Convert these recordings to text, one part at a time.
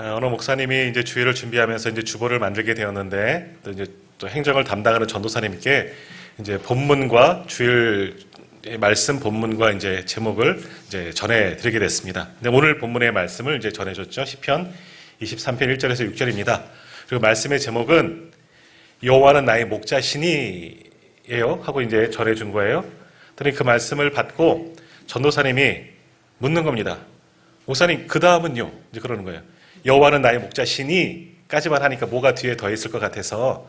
어느 목사님이 이제 주일을 준비하면서 이제 주보를 만들게 되었는데 또 행정을 담당하는 전도사님께 이제 본문과 주일 말씀 본문과 이제 제목을 이제 전해드리게 됐습니다. 근데 오늘 본문의 말씀을 이제 전해줬죠. 시편 23편 1절에서 6절입니다. 그리고 말씀의 제목은 여호와는 나의 목자시니예요 하고 이제 전해준 거예요. 그러니 그 말씀을 받고 전도사님이 묻는 겁니다. 목사님, 그 다음은요? 이제 그러는 거예요. 여호와는 나의 목자시니까지만 하니까 뭐가 뒤에 더 있을 것 같아서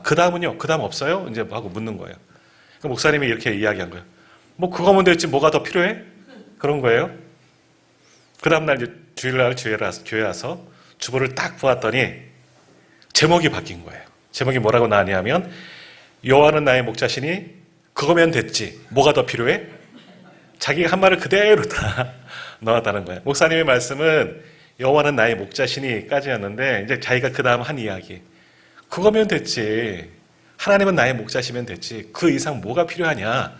그 다음은요? 그 다음 없어요? 이제 하고 묻는 거예요. 그러니까 목사님이 이렇게 이야기한 거예요. 뭐 그거면 됐지 뭐가 더 필요해? 그런 거예요. 그 다음날 이제 주일날 교회 와서 주보를 딱 보았더니 제목이 바뀐 거예요. 제목이 뭐라고 나왔냐면 여호와는 나의 목자시니 그거면 됐지 뭐가 더 필요해? 자기가 한 말을 그대로 다 넣었다는 거예요. 목사님의 말씀은 여호와는 나의 목자시니까지였는데 이제 자기가 그 다음 한 이야기 그거면 됐지 하나님은 나의 목자시면 됐지 그 이상 뭐가 필요하냐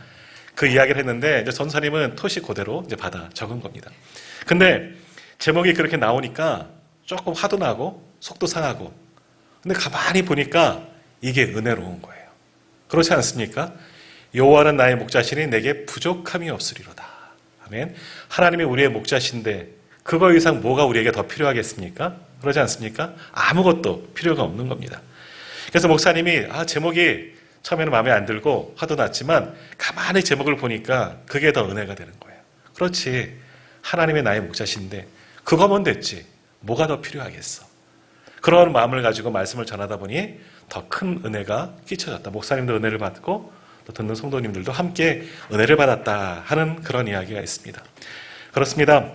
그 이야기를 했는데 이제 전사님은 토시 그대로 이제 받아 적은 겁니다. 근데 제목이 그렇게 나오니까 조금 화도 나고 속도 상하고 근데 가만히 보니까 이게 은혜로운 거예요. 그렇지 않습니까? 여호와는 나의 목자시니 내게 부족함이 없으리로다. 아멘. 하나님이 우리의 목자신데 그거 이상 뭐가 우리에게 더 필요하겠습니까? 그러지 않습니까? 아무것도 필요가 없는 겁니다. 그래서 목사님이 제목이 처음에는 마음에 안 들고 화도 났지만 가만히 제목을 보니까 그게 더 은혜가 되는 거예요. 그렇지. 하나님의 나의 목자신데 그거면 됐지. 뭐가 더 필요하겠어. 그런 마음을 가지고 말씀을 전하다 보니 더 큰 은혜가 끼쳐졌다. 목사님도 은혜를 받고 또 듣는 성도님들도 함께 은혜를 받았다 하는 그런 이야기가 있습니다. 그렇습니다.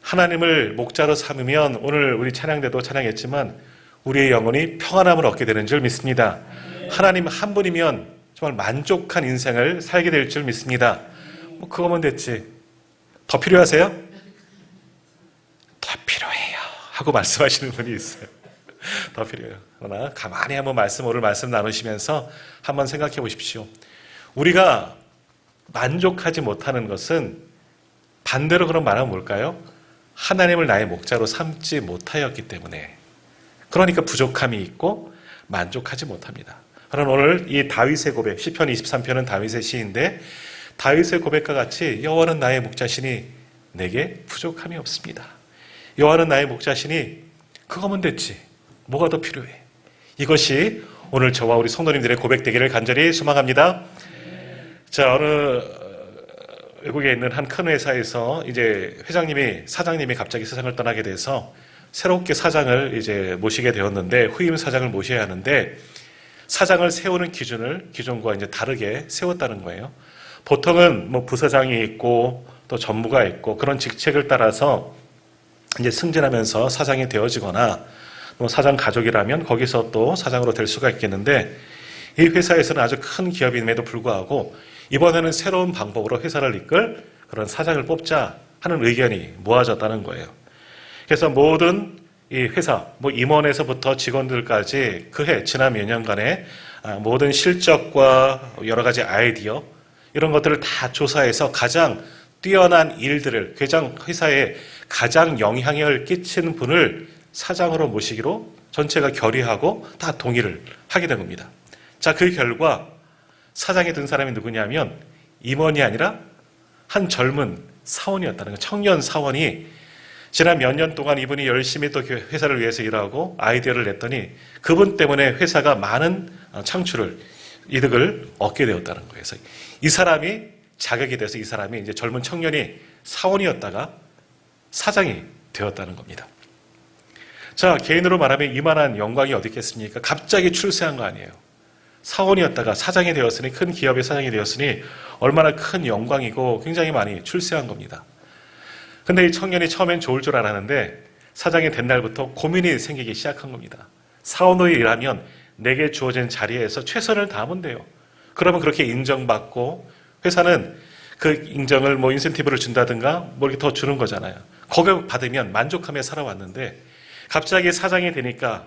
하나님을 목자로 삼으면 오늘 우리 찬양대도 찬양했지만 우리의 영혼이 평안함을 얻게 되는 줄 믿습니다. 하나님 한 분이면 정말 만족한 인생을 살게 될 줄 믿습니다. 뭐 그거면 됐지. 더 필요하세요? 더 필요해요 하고 말씀하시는 분이 있어요. 더 필요해요. 그러나 가만히 한번 오늘 말씀 나누시면서 한번 생각해 보십시오. 우리가 만족하지 못하는 것은 반대로 그런 말하면 뭘까요? 하나님을 나의 목자로 삼지 못하였기 때문에 그러니까 부족함이 있고 만족하지 못합니다. 그럼 오늘 이 다윗의 고백, 시편 23편은 다윗의 시인데 다윗의 고백과 같이 여호와는 나의 목자시니 내게 부족함이 없습니다. 여호와는 나의 목자시니 그거면 됐지. 뭐가 더 필요해? 이것이 오늘 저와 우리 성도님들의 고백되기를 간절히 소망합니다. 자, 어느 외국에 있는 한 큰 회사에서 이제 사장님이 갑자기 세상을 떠나게 돼서 새롭게 사장을 이제 모시게 되었는데 후임 사장을 모셔야 하는데 사장을 세우는 기준과 이제 다르게 세웠다는 거예요. 보통은 뭐 부사장이 있고 또 전무가 있고 그런 직책을 따라서 이제 승진하면서 사장이 되어지거나 뭐 사장 가족이라면 거기서 또 사장으로 될 수가 있겠는데 이 회사에서는 아주 큰 기업임에도 불구하고 이번에는 새로운 방법으로 회사를 이끌 그런 사장을 뽑자 하는 의견이 모아졌다는 거예요. 그래서 모든 이 회사, 임원에서부터 직원들까지 지난 몇 년간의 모든 실적과 여러 가지 아이디어 이런 것들을 다 조사해서 가장 뛰어난 일들을 회사에 가장 영향을 끼치는 분을 사장으로 모시기로 전체가 결의하고 다 동의를 하게 된 겁니다. 자, 그 결과 사장이 든 사람이 누구냐면 임원이 아니라 한 젊은 사원이었다는 거예요. 청년 사원이 지난 몇 년 동안 이분이 열심히 또 회사를 위해서 일하고 아이디어를 냈더니 그분 때문에 회사가 많은 이득을 얻게 되었다는 거예요. 그래서 이 사람이 자격이 돼서 이 사람이 이제 젊은 청년이 사원이었다가 사장이 되었다는 겁니다. 자, 개인으로 말하면 이만한 영광이 어디 있겠습니까? 갑자기 출세한 거 아니에요. 사원이었다가 사장이 되었으니 큰 기업의 사장이 되었으니 얼마나 큰 영광이고 굉장히 많이 출세한 겁니다. 근데 이 청년이 처음엔 좋을 줄 알았는데 사장이 된 날부터 고민이 생기기 시작한 겁니다. 사원으로 일하면 내게 주어진 자리에서 최선을 다하면 돼요. 그러면 그렇게 인정받고 회사는 그 인정을 인센티브를 준다든가 이렇게 더 주는 거잖아요. 그거 받으면 만족하며 살아왔는데 갑자기 사장이 되니까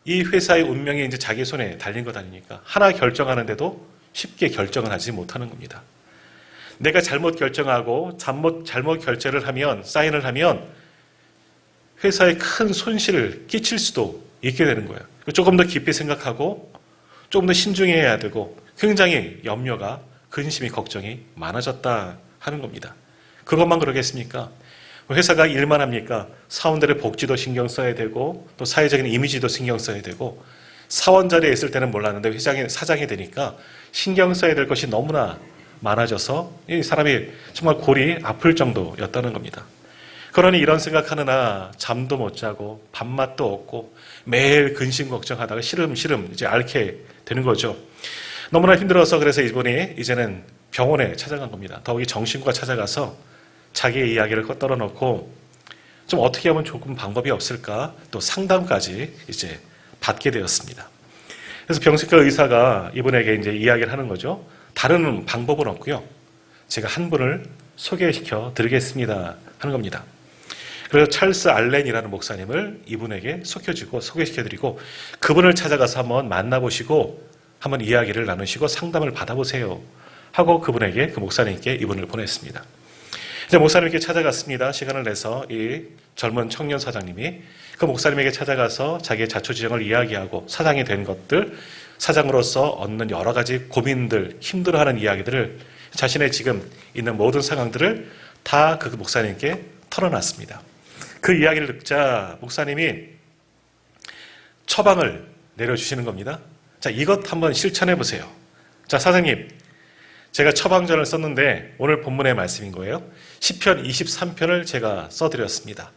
이 회사의 운명이 이제 자기 손에 달린 것 아니니까 하나 결정하는데도 쉽게 결정을 하지 못하는 겁니다. 내가 잘못 결정하고 잘못 결제를 하면 사인을 하면 회사에 큰 손실을 끼칠 수도 있게 되는 거예요. 조금 더 깊이 생각하고 조금 더 신중해야 되고 굉장히 염려가, 근심이, 걱정이 많아졌다 하는 겁니다. 그것만 그러겠습니까? 회사가 일만 합니까? 사원들의 복지도 신경 써야 되고 또 사회적인 이미지도 신경 써야 되고 사원 자리에 있을 때는 몰랐는데 사장이 되니까 신경 써야 될 것이 너무나 많아져서 이 사람이 정말 골이 아플 정도였다는 겁니다. 그러니 이런 생각하느라 잠도 못 자고 밥맛도 없고 매일 근심 걱정하다가 시름시름 이제 앓게 되는 거죠. 너무나 힘들어서 그래서 이분이 이제는 병원에 찾아간 겁니다. 더욱이 정신과 찾아가서 자기의 이야기를 떨어놓고 좀 어떻게 하면 조금 방법이 없을까 또 상담까지 이제 받게 되었습니다. 그래서 병식과 의사가 이분에게 이제 이야기를 하는 거죠. 다른 방법은 없고요. 제가 한 분을 소개시켜 드리겠습니다 하는 겁니다. 그래서 찰스 알렌이라는 목사님을 이분에게 소개시켜 드리고 그분을 찾아가서 한번 만나보시고 한번 이야기를 나누시고 상담을 받아보세요 하고 그분에게, 그 목사님께 이분을 보냈습니다. 이제 목사님께 찾아갔습니다. 시간을 내서 이 젊은 청년 사장님이 그 목사님에게 찾아가서 자기의 자초지종을 이야기하고 사장이 된 것들, 사장으로서 얻는 여러 가지 고민들, 힘들어하는 이야기들을 자신의 지금 있는 모든 상황들을 다 그 목사님께 털어놨습니다. 그 이야기를 듣자 목사님이 처방을 내려주시는 겁니다. 자, 이것 한번 실천해 보세요. 자, 사장님, 제가 처방전을 썼는데 오늘 본문의 말씀인 거예요. 시편 23편을 제가 써드렸습니다.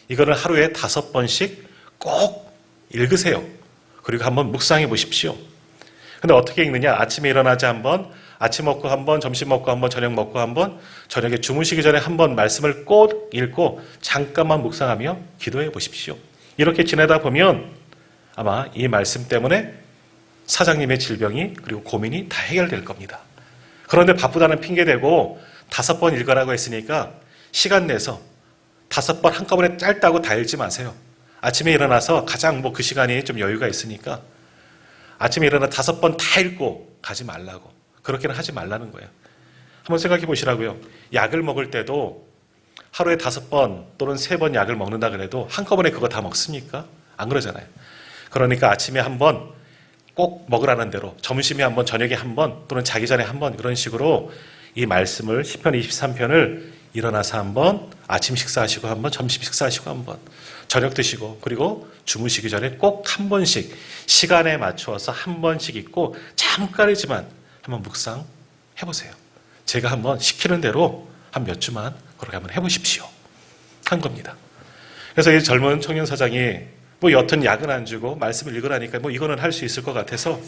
이거를 하루에 5번씩 꼭 읽으세요. 그리고 한번 묵상해 보십시오. 근데 어떻게 읽느냐? 아침에 일어나자 한번, 아침 먹고 한번, 점심 먹고 한번, 저녁 먹고 한번, 저녁에 주무시기 전에 한번 말씀을 꼭 읽고 잠깐만 묵상하며 기도해 보십시오. 이렇게 지내다 보면 아마 이 말씀 때문에 사장님의 질병이 그리고 고민이 다 해결될 겁니다. 그런데 바쁘다는 핑계대고 5번 읽으라고 했으니까 시간 내서 5번 한꺼번에 짧다고 다 읽지 마세요. 아침에 일어나서 가장 그 시간이 좀 여유가 있으니까 아침에 일어나 5번 다 읽고 가지 말라고. 그렇게는 하지 말라는 거예요. 한번 생각해 보시라고요. 약을 먹을 때도 하루에 5번 또는 3번 약을 먹는다 그래도 한꺼번에 그거 다 먹습니까? 안 그러잖아요. 그러니까 아침에 한번 꼭 먹으라는 대로, 점심에 한번, 저녁에 한번, 또는 자기 전에 한번 이런 식으로 이 말씀을 시편 23편을 일어나서 한번, 아침 식사하시고 한번, 점심 식사하시고 한번, 저녁 드시고 그리고 주무시기 전에 꼭 한 번씩 시간에 맞추어서 한 번씩 읽고 잠깐이지만 한번 묵상 해보세요. 제가 한번 시키는 대로 한 몇 주만 그렇게 한번 해보십시오 한 겁니다. 그래서 이 젊은 청년 사장이 여튼 약은 안 주고 말씀을 읽으라니까 이거는 할 수 있을 것 같아서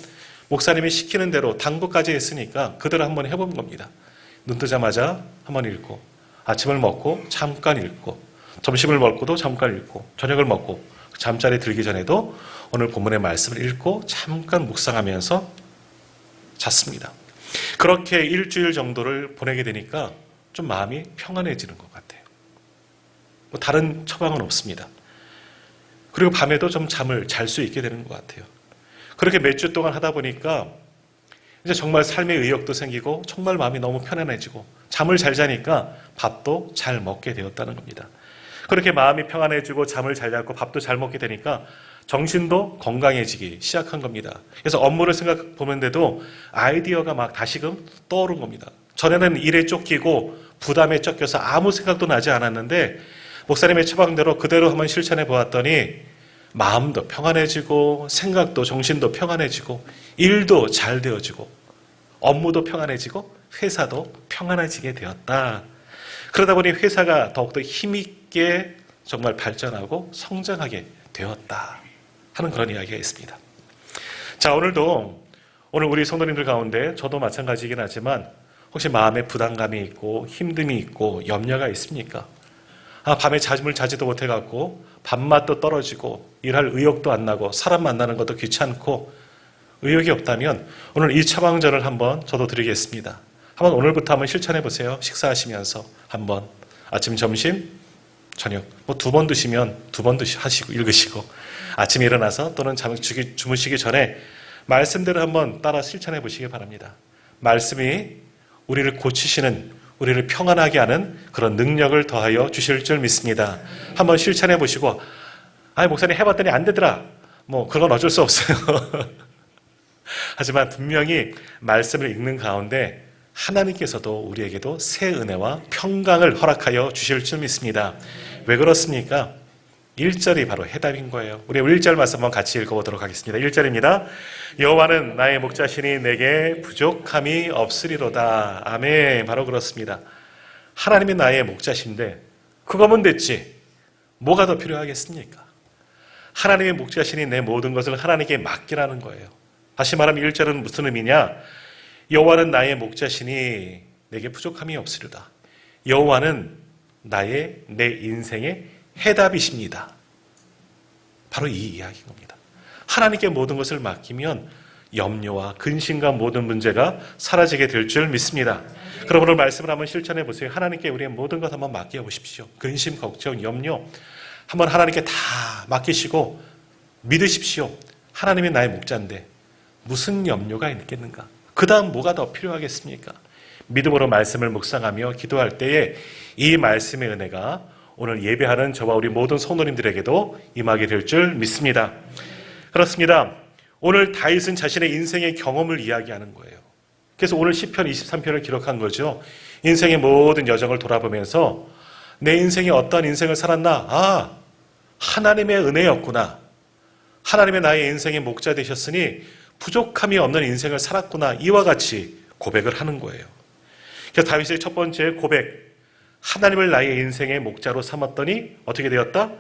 목사님이 시키는 대로 당부까지 했으니까 그대로 한번 해본 겁니다. 눈 뜨자마자 한번 읽고 아침을 먹고 잠깐 읽고 점심을 먹고도 잠깐 읽고 저녁을 먹고 잠자리 들기 전에도 오늘 본문의 말씀을 읽고 잠깐 묵상하면서 잤습니다. 그렇게 일주일 정도를 보내게 되니까 좀 마음이 평안해지는 것 같아요. 다른 처방은 없습니다. 그리고 밤에도 좀 잠을 잘 수 있게 되는 것 같아요. 그렇게 몇 주 동안 하다 보니까 이제 정말 삶의 의욕도 생기고 정말 마음이 너무 편안해지고 잠을 잘 자니까 밥도 잘 먹게 되었다는 겁니다. 그렇게 마음이 평안해지고 잠을 잘 자고 밥도 잘 먹게 되니까 정신도 건강해지기 시작한 겁니다. 그래서 업무를 생각 보는데도 아이디어가 막 다시금 떠오른 겁니다. 전에는 일에 쫓기고 부담에 쫓겨서 아무 생각도 나지 않았는데 목사님의 처방대로 그대로 한번 실천해 보았더니 마음도 평안해지고 생각도 정신도 평안해지고 일도 잘 되어지고 업무도 평안해지고 회사도 평안해지게 되었다. 그러다 보니 회사가 더욱더 힘있게 정말 발전하고 성장하게 되었다 하는 그런 이야기가 있습니다. 자, 오늘 우리 성도님들 가운데 저도 마찬가지이긴 하지만 혹시 마음에 부담감이 있고 힘듦이 있고 염려가 있습니까? 밤에 잠을 자지도 못해갖고 밥맛도 떨어지고 일할 의욕도 안 나고 사람 만나는 것도 귀찮고 의욕이 없다면 오늘 이 처방전을 한번 저도 드리겠습니다. 한번 오늘부터 한번 실천해 보세요. 식사하시면서 한번 아침, 점심, 저녁 2번 드시면 2번 하시고 읽으시고 아침에 일어나서 또는 주무시기 전에 말씀대로 한번 따라 실천해 보시기 바랍니다. 말씀이 우리를 고치시는 우리를 평안하게 하는 그런 능력을 더하여 주실 줄 믿습니다. 한번 실천해 보시고, 목사님 해봤더니 안 되더라. 그건 어쩔 수 없어요. 하지만 분명히 말씀을 읽는 가운데 하나님께서도 우리에게도 새 은혜와 평강을 허락하여 주실 줄 믿습니다. 왜 그렇습니까? 1절이 바로 해답인 거예요. 우리 1절 말씀 한번 같이 읽어보도록 하겠습니다. 1절입니다. 여호와는 나의 목자시니 내게 부족함이 없으리로다. 아멘. 바로 그렇습니다. 하나님이 나의 목자신데 그거면 됐지. 뭐가 더 필요하겠습니까? 하나님의 목자시니 내 모든 것을 하나님께 맡기라는 거예요. 다시 말하면 1절은 무슨 의미냐? 여호와는 나의 목자시니 내게 부족함이 없으리로다. 여호와는 내 인생의 해답이십니다. 바로 이 이야기인 겁니다. 하나님께 모든 것을 맡기면 염려와 근심과 모든 문제가 사라지게 될 줄 믿습니다. 그럼 오늘 말씀을 한번 실천해 보세요. 하나님께 우리의 모든 것 한번 맡겨 보십시오. 근심, 걱정, 염려 한번 하나님께 다 맡기시고 믿으십시오. 하나님이 나의 목자인데 무슨 염려가 있겠는가? 그 다음 뭐가 더 필요하겠습니까? 믿음으로 말씀을 묵상하며 기도할 때에 이 말씀의 은혜가 오늘 예배하는 저와 우리 모든 성도님들에게도 임하게 될 줄 믿습니다. 그렇습니다. 오늘 다윗은 자신의 인생의 경험을 이야기하는 거예요. 그래서 오늘 시편 23편을 기록한 거죠. 인생의 모든 여정을 돌아보면서 내 인생이 어떤 인생을 살았나? 하나님의 은혜였구나. 하나님의 나의 인생의 목자 되셨으니 부족함이 없는 인생을 살았구나. 이와 같이 고백을 하는 거예요. 그래서 다윗의 첫 번째 고백, 하나님을 나의 인생의 목자로 삼았더니 어떻게 되었다?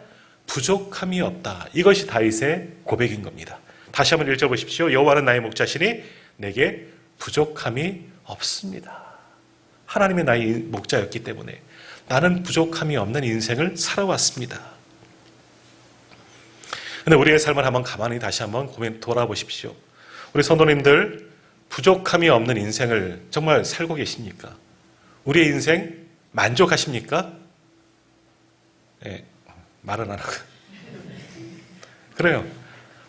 부족함이 없다. 이것이 다윗의 고백인 겁니다. 다시 한번 읽어보십시오. 여호와는 나의 목자시니 내게 부족함이 없습니다. 하나님의 나의 목자였기 때문에 나는 부족함이 없는 인생을 살아왔습니다. 그런데 우리의 삶을 한번 가만히 다시 한번 돌아보십시오. 우리 성도님들 부족함이 없는 인생을 정말 살고 계십니까? 우리의 인생 만족하십니까? 네, 말은 안 하고. 그래요.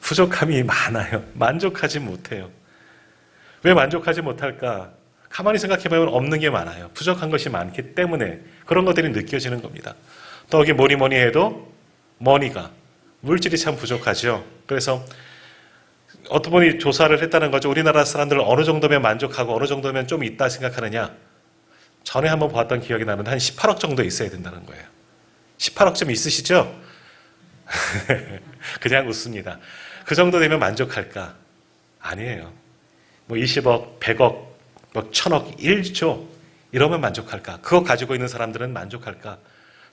부족함이 많아요. 만족하지 못해요. 왜 만족하지 못할까? 가만히 생각해보면 없는 게 많아요. 부족한 것이 많기 때문에 그런 것들이 느껴지는 겁니다. 또 여기 뭐니 해도 머니가, 물질이 참 부족하죠. 그래서 어떤 분이 조사를 했다는 거죠. 우리나라 사람들은 어느 정도면 만족하고 어느 정도면 좀 있다 생각하느냐. 전에 한번 보았던 기억이 나는데 한 18억 정도 있어야 된다는 거예요. 18억 좀 있으시죠? 그냥 웃습니다. 그 정도 되면 만족할까? 아니에요. 20억, 100억, 1000억, 1조 이러면 만족할까? 그거 가지고 있는 사람들은 만족할까?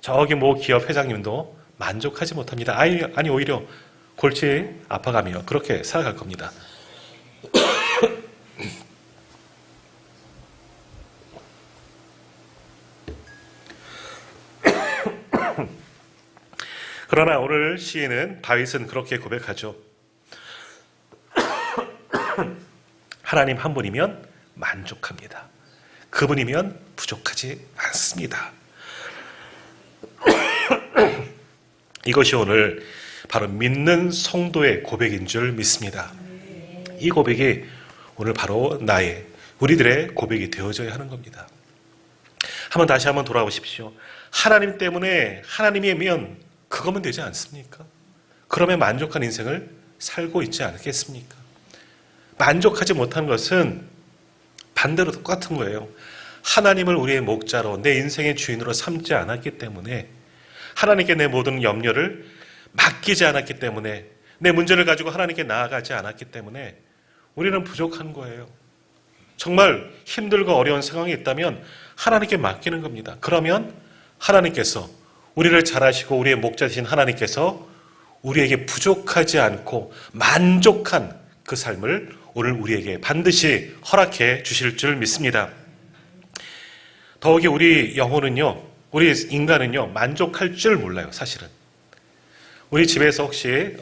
저기 기업 회장님도 만족하지 못합니다. 아니 오히려 골치 아파가며 그렇게 살아갈 겁니다. 그러나 오늘 시인은 다윗은 그렇게 고백하죠. 하나님 한 분이면 만족합니다. 그분이면 부족하지 않습니다. 이것이 오늘 바로 믿는 성도의 고백인 줄 믿습니다. 이 고백이 오늘 바로 우리들의 고백이 되어져야 하는 겁니다. 다시 한번 돌아보십시오. 하나님 때문에 하나님이면 그거면 되지 않습니까? 그러면 만족한 인생을 살고 있지 않겠습니까? 만족하지 못한 것은 반대로 똑같은 거예요. 하나님을 우리의 목자로 내 인생의 주인으로 삼지 않았기 때문에 하나님께 내 모든 염려를 맡기지 않았기 때문에 내 문제를 가지고 하나님께 나아가지 않았기 때문에 우리는 부족한 거예요. 정말 힘들고 어려운 상황이 있다면 하나님께 맡기는 겁니다. 그러면 하나님께서 우리를 잘 아시고 우리의 목자 되신 하나님께서 우리에게 부족하지 않고 만족한 그 삶을 오늘 우리에게 반드시 허락해 주실 줄 믿습니다. 더욱이 우리 영혼은요, 우리 인간은요, 만족할 줄 몰라요, 사실은. 우리 집에서 혹시,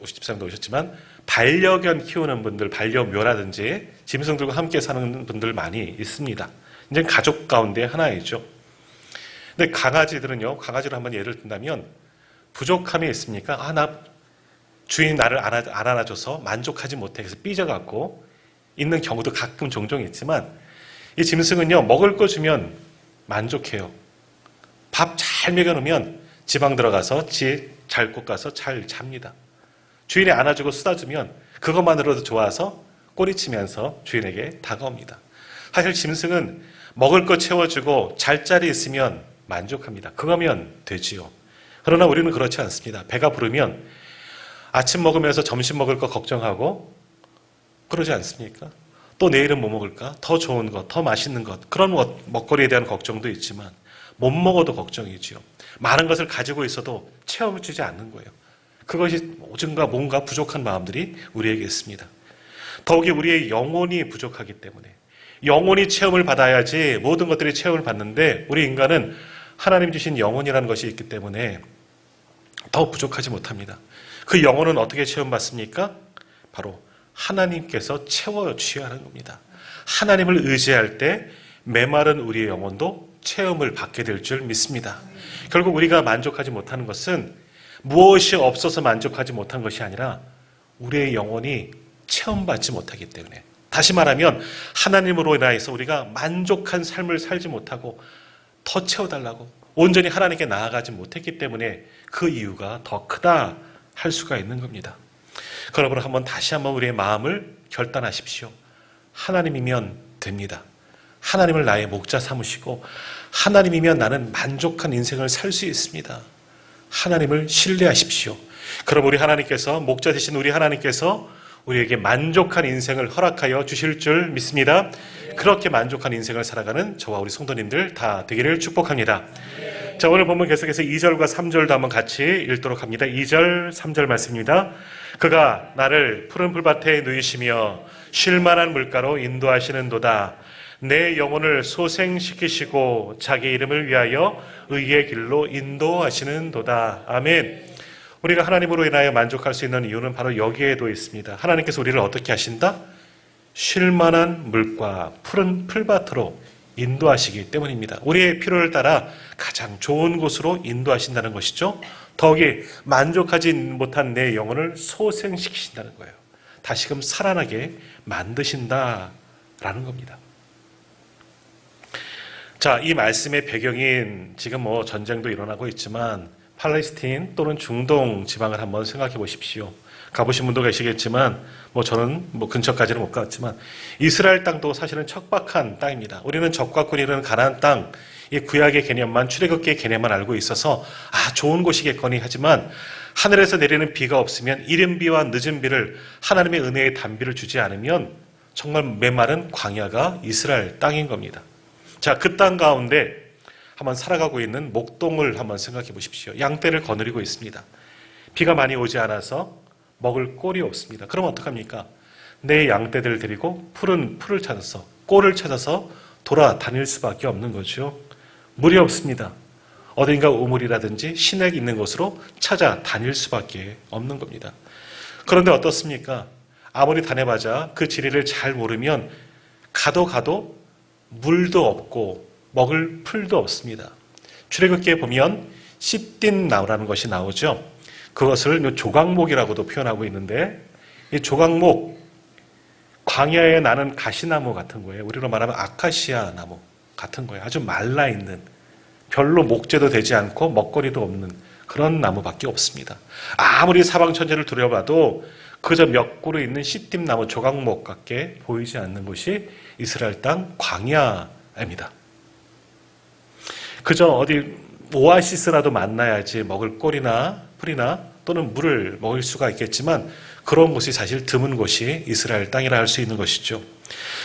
집사님도 오셨지만, 반려견 키우는 분들, 반려묘라든지, 짐승들과 함께 사는 분들 많이 있습니다. 이제 가족 가운데 하나이죠. 근데 강아지들은요, 강아지를 한번 예를 든다면, 부족함이 있습니까? 나 주인이 나를 안 안아줘서 만족하지 못해. 그래서 삐져갖고 있는 경우도 가끔 종종 있지만, 이 짐승은요, 먹을 거 주면 만족해요. 밥 잘 먹여놓으면 지방 들어가서 잘 곳 가서 잘 잡니다. 주인이 안아주고 쓰다주면 그것만으로도 좋아서 꼬리치면서 주인에게 다가옵니다. 사실 짐승은 먹을 거 채워주고 잘 자리 있으면 만족합니다. 그거면 되지요. 그러나 우리는 그렇지 않습니다. 배가 부르면 아침 먹으면서 점심 먹을 거 걱정하고 그러지 않습니까? 또 내일은 뭐 먹을까? 더 좋은 것, 더 맛있는 것, 그런 먹거리에 대한 걱정도 있지만 못 먹어도 걱정이지요. 많은 것을 가지고 있어도 채워주지 않는 거예요. 그것이 뭔가 부족한 마음들이 우리에게 있습니다. 더욱이 우리의 영혼이 부족하기 때문에 영혼이 체험을 받아야지 모든 것들이 체험을 받는데 우리 인간은 하나님 주신 영혼이라는 것이 있기 때문에 더 부족하지 못합니다. 그 영혼은 어떻게 체험받습니까? 바로 하나님께서 채워주셔야 하는 겁니다. 하나님을 의지할 때 메마른 우리의 영혼도 체험을 받게 될 줄 믿습니다. 결국 우리가 만족하지 못하는 것은 무엇이 없어서 만족하지 못한 것이 아니라 우리의 영혼이 체험받지 못하기 때문에, 다시 말하면 하나님으로 인하여서 우리가 만족한 삶을 살지 못하고 더 채워달라고 온전히 하나님께 나아가지 못했기 때문에 그 이유가 더 크다 할 수가 있는 겁니다. 여러분 다시 한번 우리의 마음을 결단하십시오. 하나님이면 됩니다. 하나님을 나의 목자 삼으시고 하나님이면 나는 만족한 인생을 살 수 있습니다. 하나님을 신뢰하십시오. 그럼 우리 하나님께서, 목자 되신 우리 하나님께서 우리에게 만족한 인생을 허락하여 주실 줄 믿습니다. 그렇게 만족한 인생을 살아가는 저와 우리 성도님들 다 되기를 축복합니다. 자, 오늘 본문 계속해서 2절과 3절도 한번 같이 읽도록 합니다. 2절, 3절 말씀입니다. 그가 나를 푸른 풀밭에 누이시며 쉴만한 물가로 인도하시는도다. 내 영혼을 소생시키시고 자기 이름을 위하여 의의 길로 인도하시는도다. 아멘. 우리가 하나님으로 인하여 만족할 수 있는 이유는 바로 여기에도 있습니다. 하나님께서 우리를 어떻게 하신다? 쉴만한 물과 푸른 풀밭으로 인도하시기 때문입니다. 우리의 필요를 따라 가장 좋은 곳으로 인도하신다는 것이죠. 더욱이 만족하지 못한 내 영혼을 소생시키신다는 거예요. 다시금 살아나게 만드신다라는 겁니다. 자, 이 말씀의 배경인 지금 전쟁도 일어나고 있지만 팔레스틴 또는 중동 지방을 한번 생각해 보십시오. 가보신 분도 계시겠지만 저는 근처까지는 못 갔지만 이스라엘 땅도 사실은 척박한 땅입니다. 우리는 적과 꾼이 이르는 가나안 땅, 이 구약의 개념만, 출애굽기의 개념만 알고 있어서 좋은 곳이겠거니 하지만 하늘에서 내리는 비가 없으면 이른 비와 늦은 비를 하나님의 은혜의 단비를 주지 않으면 정말 메마른 광야가 이스라엘 땅인 겁니다. 자, 그 땅 가운데 한번 살아가고 있는 목동을 한번 생각해 보십시오. 양떼를 거느리고 있습니다. 비가 많이 오지 않아서 먹을 꼴이 없습니다. 그럼 어떡합니까? 내 양떼들을 데리고 푸른 풀을 찾아서, 꼴을 찾아서 돌아다닐 수밖에 없는 거죠. 물이 없습니다. 어딘가 우물이라든지 시냇 있는 곳으로 찾아다닐 수밖에 없는 겁니다. 그런데 어떻습니까? 아무리 다녀봐자 그 지리를 잘 모르면 가도 물도 없고 먹을 풀도 없습니다. 출애굽기에 보면 십딘나무라는 것이 나오죠. 그것을 조각목이라고도 표현하고 있는데 이 조각목, 광야에 나는 가시나무 같은 거예요. 우리로 말하면 아카시아 나무 같은 거예요. 아주 말라있는, 별로 목재도 되지 않고 먹거리도 없는 그런 나무밖에 없습니다. 아무리 사방천지를 둘러봐도 그저 몇 그루 있는 십딘나무 조각목밖에 보이지 않는 곳이 이스라엘 땅 광야입니다. 그저 어디 오아시스라도 만나야지 먹을 꼴이나 풀이나 또는 물을 먹을 수가 있겠지만 그런 곳이 사실 드문 곳이 이스라엘 땅이라 할 수 있는 것이죠.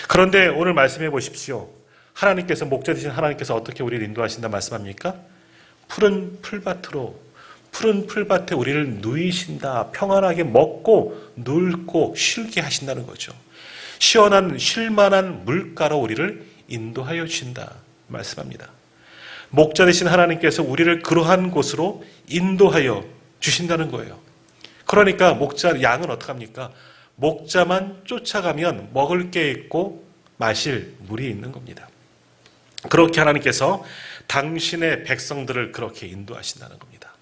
그런데 오늘 말씀해 보십시오. 하나님께서, 목자 되신 하나님께서 어떻게 우리를 인도하신다 말씀합니까? 푸른 풀밭에 우리를 누이신다. 평안하게 먹고 놀고 쉬게 하신다는 거죠. 시원한 쉴만한 물가로 우리를 인도하여 주신다 말씀합니다. 목자 되신 하나님께서 우리를 그러한 곳으로 인도하여 주신다는 거예요. 그러니까 양은 어떡합니까? 목자만 쫓아가면 먹을 게 있고 마실 물이 있는 겁니다. 그렇게 하나님께서 당신의 백성들을 그렇게 인도하신다는 겁니다.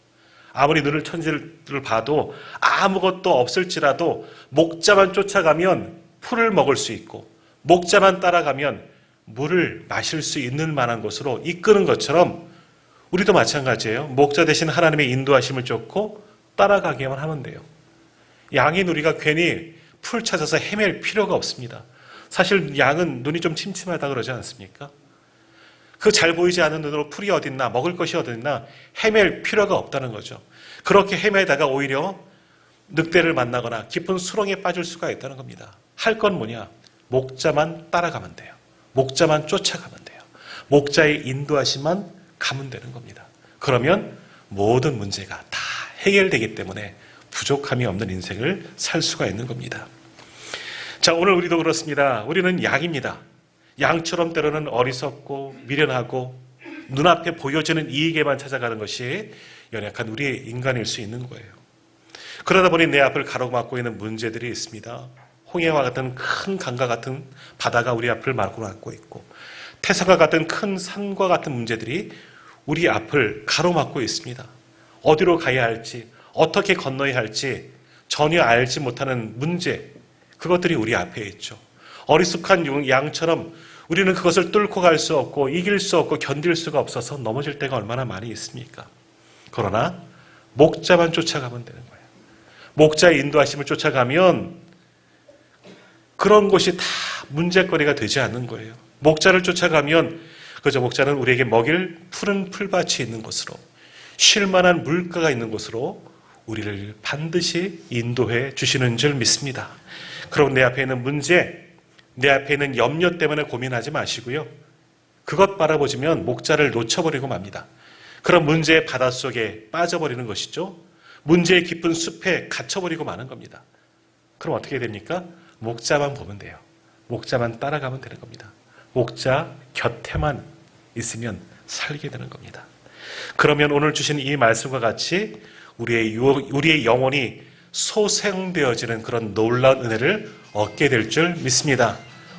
아무리 눈을 천지를 봐도 아무것도 없을지라도 목자만 쫓아가면 풀을 먹을 수 있고 목자만 따라가면 물을 마실 수 있는 만한 곳으로 이끄는 것처럼 우리도 마찬가지예요. 목자 대신 하나님의 인도하심을 쫓고 따라가기만 하면 돼요. 양인 우리가 괜히 풀 찾아서 헤맬 필요가 없습니다. 사실 양은 눈이 좀 침침하다 그러지 않습니까? 그 잘 보이지 않는 눈으로 풀이 어딨나, 먹을 것이 어딨나 헤맬 필요가 없다는 거죠. 그렇게 헤매다가 오히려 늑대를 만나거나 깊은 수렁에 빠질 수가 있다는 겁니다. 할 건 뭐냐? 목자만 따라가면 돼요. 목자만 쫓아가면 돼요. 목자의 인도하심만 가면 되는 겁니다. 그러면 모든 문제가 다 해결되기 때문에 부족함이 없는 인생을 살 수가 있는 겁니다. 자, 오늘 우리도 그렇습니다. 우리는 양입니다. 양처럼 때로는 어리석고 미련하고 눈앞에 보여지는 이익에만 찾아가는 것이 연약한 우리의 인간일 수 있는 거예요. 그러다 보니 내 앞을 가로막고 있는 문제들이 있습니다. 홍해와 같은 큰 강과 같은 바다가 우리 앞을 막고 있고 태산과 같은 큰 산과 같은 문제들이 우리 앞을 가로막고 있습니다. 어디로 가야 할지, 어떻게 건너야 할지 전혀 알지 못하는 문제, 그것들이 우리 앞에 있죠. 어리숙한 양처럼 우리는 그것을 뚫고 갈 수 없고 이길 수 없고 견딜 수가 없어서 넘어질 때가 얼마나 많이 있습니까? 그러나 목자만 쫓아가면 되는 거예요. 목자의 인도하심을 쫓아가면 그런 것이 다 문제거리가 되지 않는 거예요. 목자를 쫓아가면 그저 목자는 우리에게 먹일 푸른 풀밭이 있는 곳으로, 쉴 만한 물가가 있는 곳으로 우리를 반드시 인도해 주시는 줄 믿습니다. 그럼 내 앞에 있는 문제, 내 앞에 있는 염려 때문에 고민하지 마시고요. 그것 바라보시면 목자를 놓쳐버리고 맙니다. 그런 문제의 바닷속에 빠져버리는 것이죠. 문제의 깊은 숲에 갇혀버리고 마는 겁니다. 그럼 어떻게 됩니까? 목자만 보면 돼요. 목자만 따라가면 되는 겁니다. 목자 곁에만 있으면 살게 되는 겁니다. 그러면 오늘 주신 이 말씀과 같이 우리의 영혼이 소생되어지는 그런 놀라운 은혜를 얻게 될 줄 믿습니다.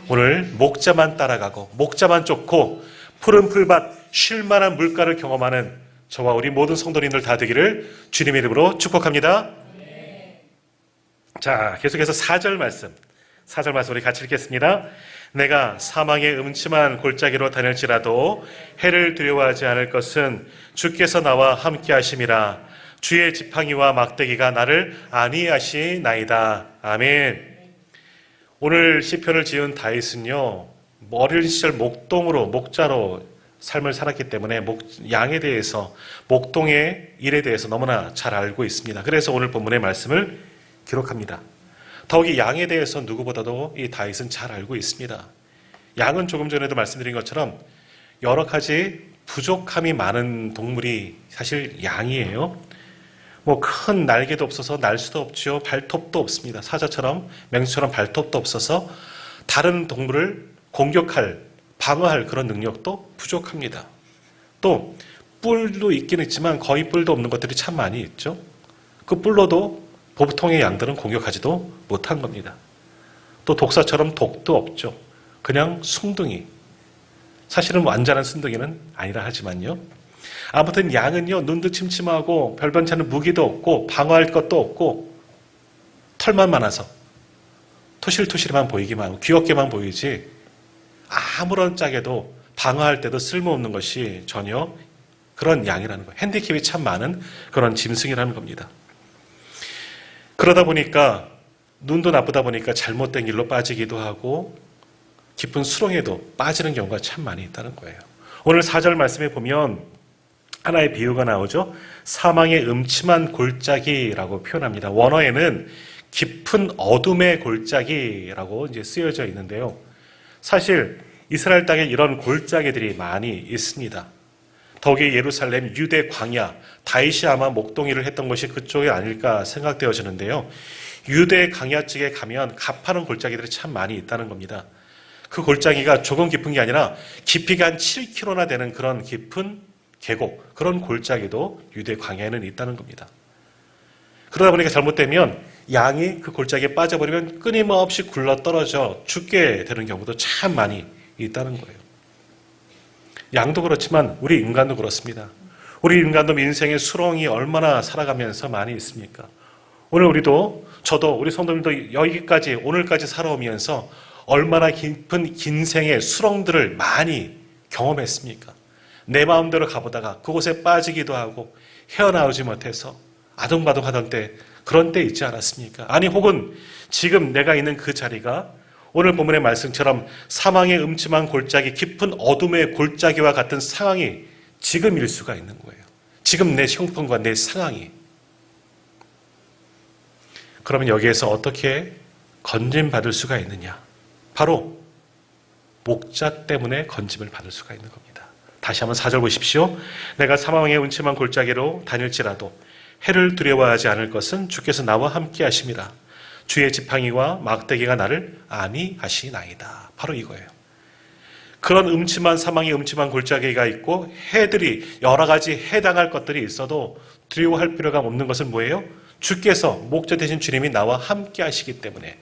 오늘 목자만 따라가고 목자만 쫓고 푸른 풀밭 쉴 만한 물가를 경험하는 저와 우리 모든 성도님들 다 되기를 주님의 이름으로 축복합니다. 자, 계속해서 4절 말씀 우리 같이 읽겠습니다. 내가 사망의 음침한 골짜기로 다닐지라도 해를 두려워하지 않을 것은 주께서 나와 함께 하심이라. 주의 지팡이와 막대기가 나를 안위하시나이다. 아멘. 오늘 시편을 지은 다윗은요, 어린 시절 목자로 삶을 살았기 때문에 양에 대해서, 목동의 일에 대해서 너무나 잘 알고 있습니다. 그래서 오늘 본문의 말씀을 기록합니다. 더욱이 양에 대해서 누구보다도 이 다윗은 잘 알고 있습니다. 양은 조금 전에도 말씀드린 것처럼 여러 가지 부족함이 많은 동물이 사실 양이에요. 큰 날개도 없어서 날 수도 없죠. 발톱도 없습니다. 사자처럼, 맹수처럼 발톱도 없어서 다른 동물을 방어할 그런 능력도 부족합니다. 또 뿔도 있긴 있지만 거의 뿔도 없는 것들이 참 많이 있죠. 그 뿔로도 보통의 양들은 공격하지도 못한 겁니다. 또 독사처럼 독도 없죠. 그냥 숭둥이. 사실은 완전한 순둥이는 아니라 하지만요. 아무튼 양은요, 눈도 침침하고 별반찬은 무기도 없고 방어할 것도 없고 털만 많아서 토실토실만 보이기만 하고 귀엽게만 보이지 아무런 짝에도 방어할 때도 쓸모없는 것이 전혀 그런 양이라는 거예요. 핸디캡이 참 많은 그런 짐승이라는 겁니다. 그러다 보니까 눈도 나쁘다 보니까 잘못된 길로 빠지기도 하고 깊은 수렁에도 빠지는 경우가 참 많이 있다는 거예요. 오늘 4절 말씀에 보면 하나의 비유가 나오죠. 사망의 음침한 골짜기라고 표현합니다. 원어에는 깊은 어둠의 골짜기라고 이제 쓰여져 있는데요. 사실 이스라엘 땅에 이런 골짜기들이 많이 있습니다. 더욱이 예루살렘, 유대 광야, 다윗이 아마 목동이를 했던 것이 그쪽이 아닐까 생각되어지는데요. 유대 광야 쪽에 가면 가파른 골짜기들이 참 많이 있다는 겁니다. 그 골짜기가 조금 깊은 게 아니라 깊이가 한 7km나 되는 그런 깊은 계곡, 그런 골짜기도 유대 광야에는 있다는 겁니다. 그러다 보니까 잘못되면 양이 그 골짜기에 빠져버리면 끊임없이 굴러 떨어져 죽게 되는 경우도 참 많이 있다는 거예요. 양도 그렇지만 우리 인간도 그렇습니다. 우리 인간도 인생의 수렁이 얼마나 살아가면서 많이 있습니까? 오늘 저도 우리 성도님도 여기까지 오늘까지 살아오면서 얼마나 깊은 긴 생의 수렁들을 많이 경험했습니까? 내 마음대로 가보다가 그곳에 빠지기도 하고 헤어나오지 못해서 아동바동하던 때, 그런 때 있지 않았습니까? 아니 혹은 지금 내가 있는 그 자리가 오늘 본문의 말씀처럼 사망의 음침한 골짜기, 깊은 어둠의 골짜기와 같은 상황이 지금일 수가 있는 거예요. 지금 내 형편과 내 상황이. 그러면 여기에서 어떻게 건짐받을 수가 있느냐? 바로 목자 때문에 건짐을 받을 수가 있는 겁니다. 다시 한번 4절 보십시오. 내가 사망의 음침한 골짜기로 다닐지라도 해를 두려워하지 않을 것은 주께서 나와 함께 하심이라. 주의 지팡이와 막대기가 나를 안위하시나이다. 바로 이거예요. 그런 음침한 사망의 음침한 골짜기가 있고 해들이 여러 가지 해당할 것들이 있어도 두려워할 필요가 없는 것은 뭐예요? 주께서 목자 되신 주님이 나와 함께 하시기 때문에.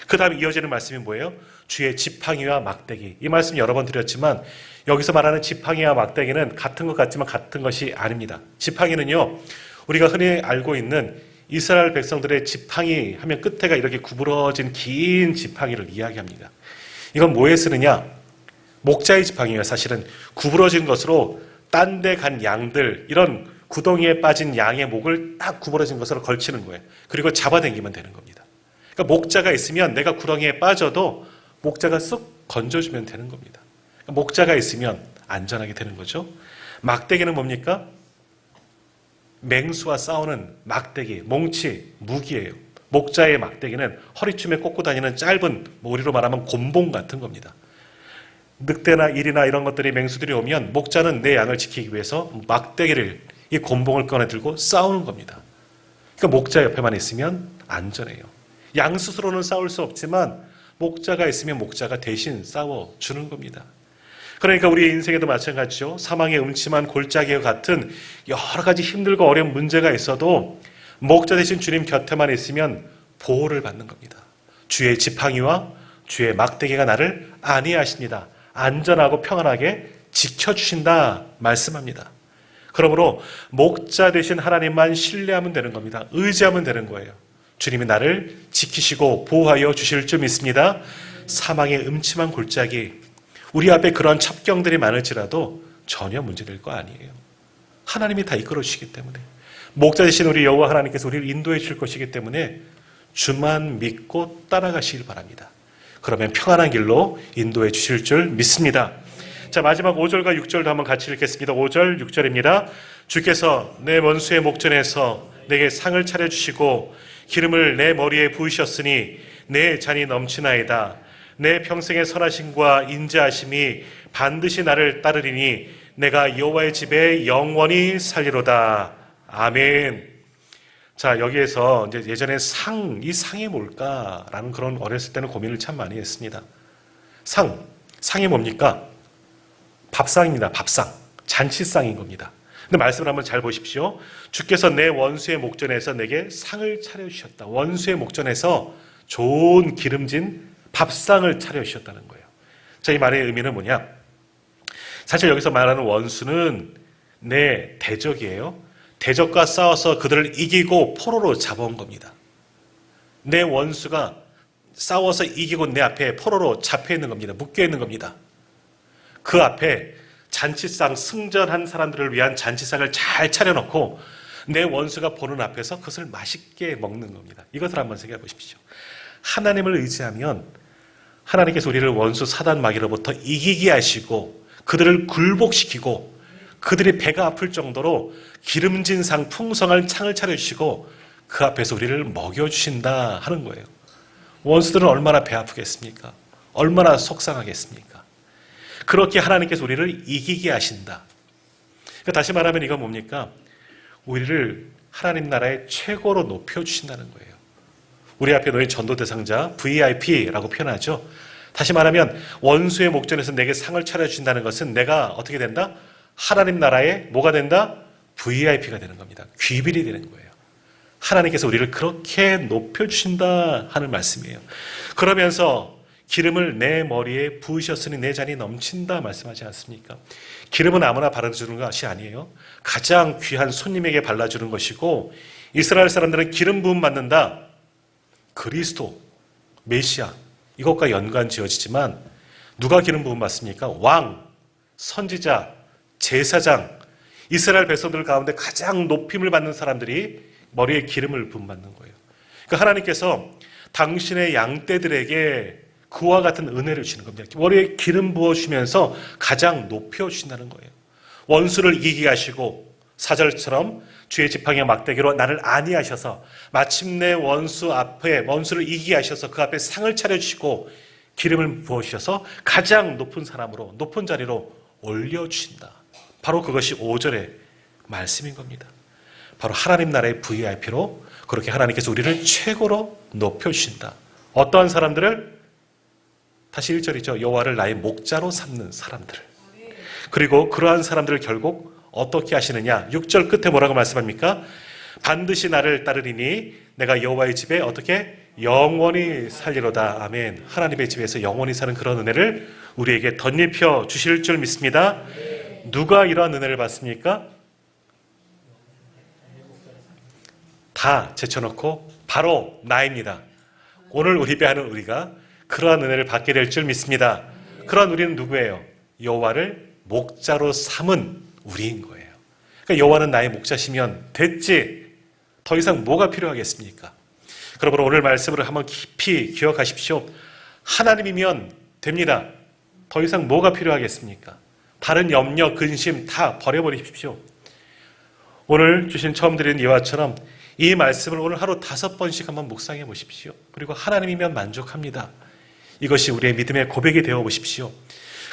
그 다음에 이어지는 말씀이 뭐예요? 주의 지팡이와 막대기. 이 말씀 여러 번 드렸지만 여기서 말하는 지팡이와 막대기는 같은 것 같지만 같은 것이 아닙니다. 지팡이는요, 우리가 흔히 알고 있는 이스라엘 백성들의 지팡이 하면 끝에가 이렇게 구부러진 긴 지팡이를 이야기합니다. 이건 뭐에 쓰느냐? 목자의 지팡이가 사실은 구부러진 것으로 딴 데 간 양들, 이런 구덩이에 빠진 양의 목을 딱 구부러진 것으로 걸치는 거예요. 그리고 잡아당기면 되는 겁니다. 그러니까 목자가 있으면 내가 구덩이에 빠져도 목자가 쑥 건져주면 되는 겁니다. 그러니까 목자가 있으면 안전하게 되는 거죠. 막대기는 뭡니까? 맹수와 싸우는 막대기, 몽치, 무기예요. 목자의 막대기는 허리춤에 꽂고 다니는 짧은, 우리로 말하면 곤봉 같은 겁니다. 늑대나 일이나 이런 것들이, 맹수들이 오면 목자는 내 양을 지키기 위해서 막대기를, 이 곤봉을 꺼내 들고 싸우는 겁니다. 그러니까 목자 옆에만 있으면 안전해요. 양 스스로는 싸울 수 없지만 목자가 있으면 목자가 대신 싸워주는 겁니다. 그러니까 우리 인생에도 마찬가지죠. 사망의 음침한 골짜기와 같은 여러 가지 힘들고 어려운 문제가 있어도 목자 되신 주님 곁에만 있으면 보호를 받는 겁니다. 주의 지팡이와 주의 막대기가 나를 안위하십니다. 안전하고 평안하게 지켜주신다 말씀합니다. 그러므로 목자 되신 하나님만 신뢰하면 되는 겁니다. 의지하면 되는 거예요. 주님이 나를 지키시고 보호하여 주실 줄 믿습니다. 사망의 음침한 골짜기, 우리 앞에 그런 첩경들이 많을지라도 전혀 문제될 거 아니에요. 하나님이 다 이끌어 주시기 때문에, 목자 되신 우리 여호와 하나님께서 우리를 인도해 주실 것이기 때문에 주만 믿고 따라가시길 바랍니다. 그러면 평안한 길로 인도해 주실 줄 믿습니다. 자, 마지막 5절과 6절도 한번 같이 읽겠습니다. 5절, 6절입니다. 주께서 내 원수의 목전에서 내게 상을 차려주시고 기름을 내 머리에 부으셨으니 내 잔이 넘치나이다. 내 평생의 선하심과 인자하심이 반드시 나를 따르리니 내가 여호와의 집에 영원히 살리로다. 아멘. 자, 여기에서 이제 예전에 이 상이 뭘까라는 그런, 어렸을 때는 고민을 참 많이 했습니다. 상이 뭡니까? 밥상입니다. 밥상. 잔치상인 겁니다. 근데 말씀을 한번 잘 보십시오. 주께서 내 원수의 목전에서 내게 상을 차려주셨다. 원수의 목전에서 좋은 기름진 밥상을 차려주셨다는 거예요. 자, 이 말의 의미는 뭐냐? 사실 여기서 말하는 원수는 내 대적이에요. 대적과 싸워서 그들을 이기고 포로로 잡아온 겁니다. 내 원수가 싸워서 이기고 내 앞에 포로로 잡혀 있는 겁니다. 묶여 있는 겁니다. 그 앞에 잔치상, 승전한 사람들을 위한 잔치상을 잘 차려놓고 내 원수가 보는 앞에서 그것을 맛있게 먹는 겁니다. 이것을 한번 생각해 보십시오. 하나님을 의지하면 하나님께서 우리를 원수 사단 마귀로부터 이기게 하시고 그들을 굴복시키고 그들이 배가 아플 정도로 기름진 상, 풍성한 창을 차려주시고 그 앞에서 우리를 먹여주신다 하는 거예요. 원수들은 얼마나 배 아프겠습니까? 얼마나 속상하겠습니까? 그렇게 하나님께서 우리를 이기게 하신다. 그러니까 다시 말하면 이건 뭡니까? 우리를 하나님 나라의 최고로 높여주신다는 거예요. 우리 앞에 놓인 전도대상자, VIP라고 표현하죠. 다시 말하면 원수의 목전에서 내게 상을 차려주신다는 것은 내가 어떻게 된다? 하나님 나라의 뭐가 된다? VIP가 되는 겁니다. 귀빈이 되는 거예요. 하나님께서 우리를 그렇게 높여주신다 하는 말씀이에요. 그러면서 기름을 내 머리에 부으셨으니 내 잔이 넘친다 말씀하지 않습니까? 기름은 아무나 발라주는 것이 아니에요. 가장 귀한 손님에게 발라주는 것이고, 이스라엘 사람들은 기름 부음 받는다. 그리스도, 메시아, 이것과 연관 지어지지만 누가 기름 부음 받습니까? 왕, 선지자, 제사장, 이스라엘 백성들 가운데 가장 높임을 받는 사람들이 머리에 기름을 부음 받는 거예요. 그러니까 하나님께서 당신의 양떼들에게 그와 같은 은혜를 주시는 겁니다. 머리에 기름 부어주시면서 가장 높여주신다는 거예요. 원수를 이기게 하시고 4절처럼 주의 지팡이와 막대기로 나를 안위하셔서 마침내 원수 앞에 원수를 이기게 하셔서 그 앞에 상을 차려주시고 기름을 부어주셔서 가장 높은 사람으로 높은 자리로 올려주신다. 바로 그것이 5절의 말씀인 겁니다. 바로 하나님 나라의 VIP로 그렇게 하나님께서 우리를 최고로 높여주신다. 어떠한 사람들을? 다시 1절이죠. 여호와를 나의 목자로 삼는 사람들. 그리고 그러한 사람들을 결국 어떻게 하시느냐? 6절 끝에 뭐라고 말씀합니까? 반드시 나를 따르리니 내가 여호와의 집에 어떻게? 영원히 살리로다. 아멘. 하나님의 집에서 영원히 사는 그런 은혜를 우리에게 덧입혀 주실 줄 믿습니다. 누가 이러한 은혜를 받습니까? 다 제쳐놓고 바로 나입니다. 오늘 우리 배하는 우리가 그러한 은혜를 받게 될 줄 믿습니다. 그러한 우리는 누구예요? 여호와를 목자로 삼은 우리인 거예요. 그러니까 여호와는 나의 목자시면 됐지. 더 이상 뭐가 필요하겠습니까? 그러므로 오늘 말씀을 한번 깊이 기억하십시오. 하나님이면 됩니다. 더 이상 뭐가 필요하겠습니까? 다른 염려, 근심 다 버려버리십시오. 오늘 주신 처음 드린 예화처럼 이 말씀을 오늘 하루 5번씩 한번 묵상해 보십시오. 그리고 하나님이면 만족합니다. 이것이 우리의 믿음의 고백이 되어 보십시오.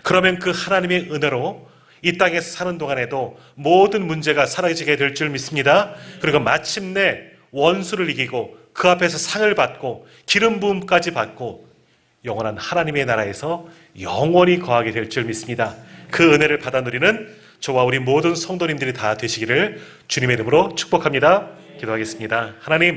그러면 그 하나님의 은혜로 이 땅에서 사는 동안에도 모든 문제가 사라지게 될 줄 믿습니다. 그리고 마침내 원수를 이기고 그 앞에서 상을 받고 기름 부음까지 받고 영원한 하나님의 나라에서 영원히 거하게 될 줄 믿습니다. 그 은혜를 받아 누리는 저와 우리 모든 성도님들이 다 되시기를 주님의 이름으로 축복합니다. 기도하겠습니다. 하나님,